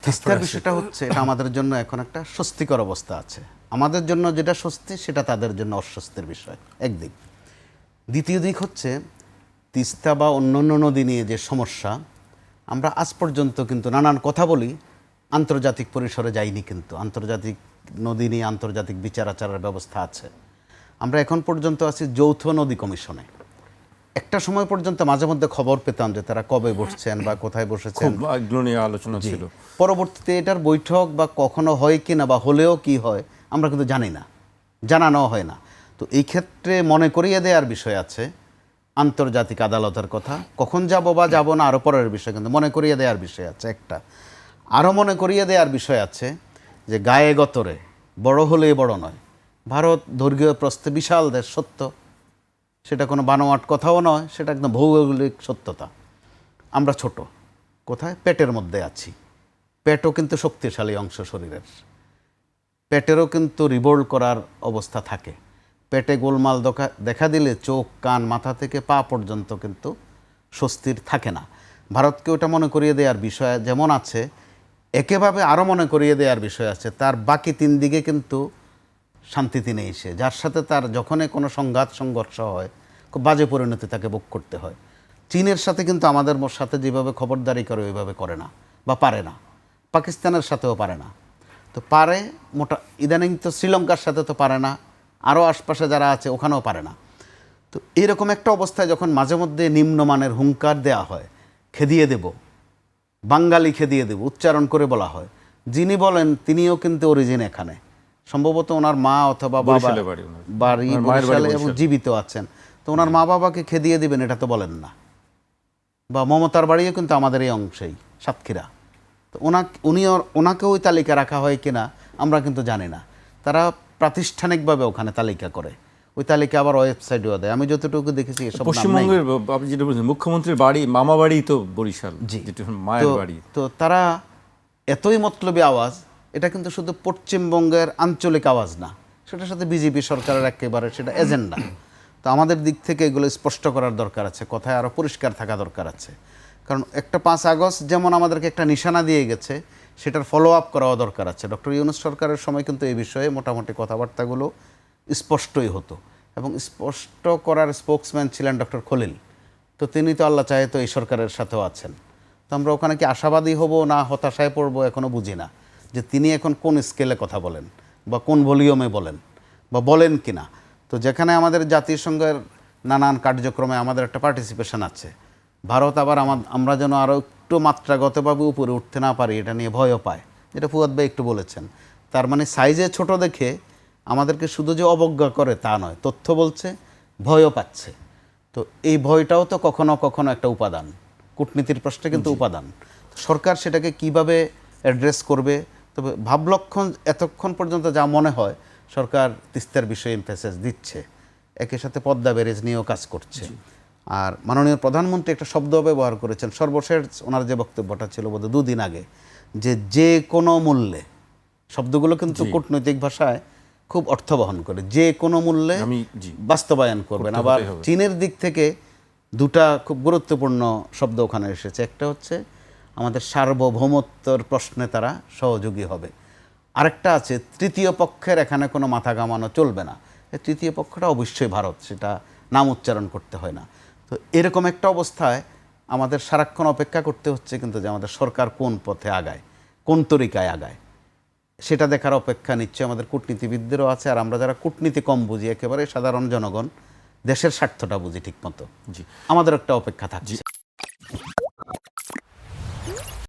তিস্তার বিষয়টা হচ্ছে এটা আমাদের জন্য এখন একটা স্বস্তিকর অবস্থা আছে। আমাদের জন্য যেটা স্বস্তি সেটা তাদের জন্য অস্বস্তির বিষয় একদিক। দ্বিতীয় দিক হচ্ছে তিস্তা বা অন্যান্য নদী নিয়ে যে সমস্যা, আমরা আজ পর্যন্ত কিন্তু নানান কথা বলি, আন্তর্জাতিক পরিসরে যাইনি। কিন্তু আন্তর্জাতিক নদী নিয়ে আন্তর্জাতিক বিচার আচারের ব্যবস্থা আছে। আমরা এখন পর্যন্ত আছি যৌথ নদী কমিশনে। একটা সময় পর্যন্ত মাঝে মধ্যে খবর পেতাম যে তারা কবে বসছেন বা কোথায় বসেছেন, এগুলো নিয়ে আলোচনা ছিল। পরবর্তীতে এটার বৈঠক বা কখনো হয় কি না বা হলেও কি হয় আমরা কিন্তু জানি না, জানানো হয় না। তো এই ক্ষেত্রে মনে করিয়ে দেওয়ার বিষয় আছে আন্তর্জাতিক আদালতের কথা, কখন যাব বা যাব না আরও পরের বিষয়, কিন্তু মনে করিয়ে দেওয়ার বিষয় আছে একটা। আরও মনে করিয়ে দেওয়ার বিষয় আছে যে গায়ে গতরে বড় হলেই বড় নয়। ভারত দৈর্ঘ্য প্রস্থে বিশাল দেশ, সত্য, সেটা কোনো বানোয়াট কথাও নয়, সেটা একদম ভৌগোলিক সত্যতা। আমরা ছোট, কোথায়? পেটের মধ্যে আছি। পেটও কিন্তু শক্তিশালী অংশ শরীরের, পেটেরও কিন্তু রিভোল্ট করার অবস্থা থাকে। পেটে গোলমাল দেখা দিলে চোখ, কান, মাথা থেকে পা পর্যন্ত কিন্তু স্বস্তির থাকে না। ভারতকে ওটা মনে করিয়ে দেওয়ার বিষয় যেমন আছে, একেভাবে আরও মনে করিয়ে দেওয়ার বিষয় আছে তার বাকি তিন দিকে কিন্তু শান্তিতে নেই সে, যার সাথে তার যখনই কোনো সংঘাত সংঘর্ষ হয় খুব বাজে পরিণতি তাকে ভোগ করতে হয়। চীনের সাথে কিন্তু আমাদের সাথে যেভাবে খবরদারি করে ওইভাবে করে না বা পারে না। পাকিস্তানের সাথেও পারে না। তো পারে মোটা, ইদানিং তো শ্রীলঙ্কার সাথে তো পারে না, আরও আশপাশে যারা আছে ওখানেও পারে না। তো এইরকম একটা অবস্থায় যখন মাঝে মধ্যে নিম্নমানের হুঙ্কার দেওয়া হয়, খেদিয়ে দেব, বাঙালি খেদিয়ে দেব উচ্চারণ করে বলা হয়, যিনি বলেন তিনিও কিন্তু অরিজিন এখানে, সম্ভবত ওনার মা অথবা বাবা বাড়ি বরিশালে এবং জীবিত আছেন। তো ওনার মা বাবাকে খেদিয়ে দিবেন এটা তো বলেন না। বা মমতার বাড়িও কিন্তু আমাদের এই অংশেই, সাতক্ষীরা। তো ওনাকে ওই তালিকা রাখা হয় কিনা আমরা কিন্তু জানি না। তারা প্রাতিষ্ঠানিকভাবে ওখানে তালিকা করে, ওই তালিকা আবার ওয়েবসাইটেও দেয়। আমি যতটুকু দেখেছি এসব পশ্চিমবঙ্গের, আপনি যেটা বলছেন মুখ্যমন্ত্রীর বাড়ি, মামা বাড়ি তো বরিশাল, যেটা মায়ের বাড়ি। তো তারা এতই মতলবী আওয়াজ, এটা কিন্তু শুধু পশ্চিমবঙ্গের আঞ্চলিক আওয়াজ না, সেটার সাথে বিজেপি সরকারের একেবারে সেটা এজেন্ডা। তো আমাদের দিক থেকে এগুলো স্পষ্ট করার দরকার আছে, কথায় আরও পরিষ্কার থাকা দরকার আছে। কারণ একটা 5 আগস্ট যেমন আমাদেরকে একটা নিশানা দিয়ে গেছে, সেটার ফলো আপ করাও দরকার আছে। ডক্টর ইউনূস সরকারের সময় কিন্তু এই বিষয়ে মোটামুটি কথাবার্তাগুলো স্পষ্টই হতো, এবং স্পষ্ট করার স্পোকসম্যান ছিলেন ডক্টর খলিল। তো তিনি তো আল্লাহ চাহে তো এই সরকারের সাথেও আছেন। তো আমরা ওখানে কি আশাবাদী হব না হতাশায় পড়বো এখনও বুঝি না, যে তিনি এখন কোন স্কেলে কথা বলেন বা কোন ভলিউমে বলেন বা বলেন কি না। তো যেখানে আমাদের জাতিসংঘের নানান কার্যক্রমে আমাদের একটা পার্টিসিপেশন আছে, ভারত আবার আমরা যেন আরও একটু মাত্রাগতভাবে উপরে উঠতে না পারি এটা নিয়ে ভয়ও পায়, যেটা ফুয়াদ ভাই একটু বলেছেন। তার মানে সাইজে ছোট দেখে আমাদেরকে শুধু যে অবজ্ঞা করে তা নয়, তথ্য বলছে ভয়ও পাচ্ছে। তো এই ভয়টাও তো কখনো কখনো একটা উপাদান, কূটনীতির প্রশ্নে কিন্তু উপাদান। সরকার সেটাকে কিভাবে অ্যাড্রেস করবে। তবে ভাবলক্ষণ এতক্ষণ পর্যন্ত যা মনে হয় সরকার তিস্তার বিষয়ে এমফেসাস দিচ্ছে, একই সাথে পদ্মা ব্যারেজ নিয়েও কাজ করছে। আর মাননীয় প্রধানমন্ত্রী একটা শব্দ ব্যবহার করেছেন সর্বশেষ, ওনার যে বক্তব্যটা ছিল বোধহয় 2 দিন আগে, যে কোনো মূল্যে, শব্দগুলো কিন্তু কূটনৈতিক ভাষায় খুব অর্থ বহন করে, যে কোনো মূল্যে বাস্তবায়ন করবেন। আবার চীনের দিক থেকে দুটা খুব গুরুত্বপূর্ণ শব্দ ওখানে এসেছে, একটা হচ্ছে আমাদের সার্বভৌমত্বর প্রশ্নে তারা সহযোগী হবে, আরেকটা আছে তৃতীয় পক্ষের এখানে কোনো মাথা ঘামানো চলবে না। এই তৃতীয় পক্ষটা অবশ্যই ভারত, সেটা নাম উচ্চারণ করতে হয় না। তো এরকম একটা অবস্থায় আমাদের সারাক্ষণ অপেক্ষা করতে হচ্ছে কিন্তু যে আমাদের সরকার কোন পথে আগায়, কোন তরিকায় আগায়, সেটা দেখার অপেক্ষা নিশ্চয়ই আমাদের কূটনীতিবিদদেরও আছে। আর আমরা যারা কূটনীতি কম বুঝি, একেবারে সাধারণ জনগণ দেশের স্বার্থটা বুঝি ঠিক মতো, আমাদের একটা অপেক্ষা থাকছে।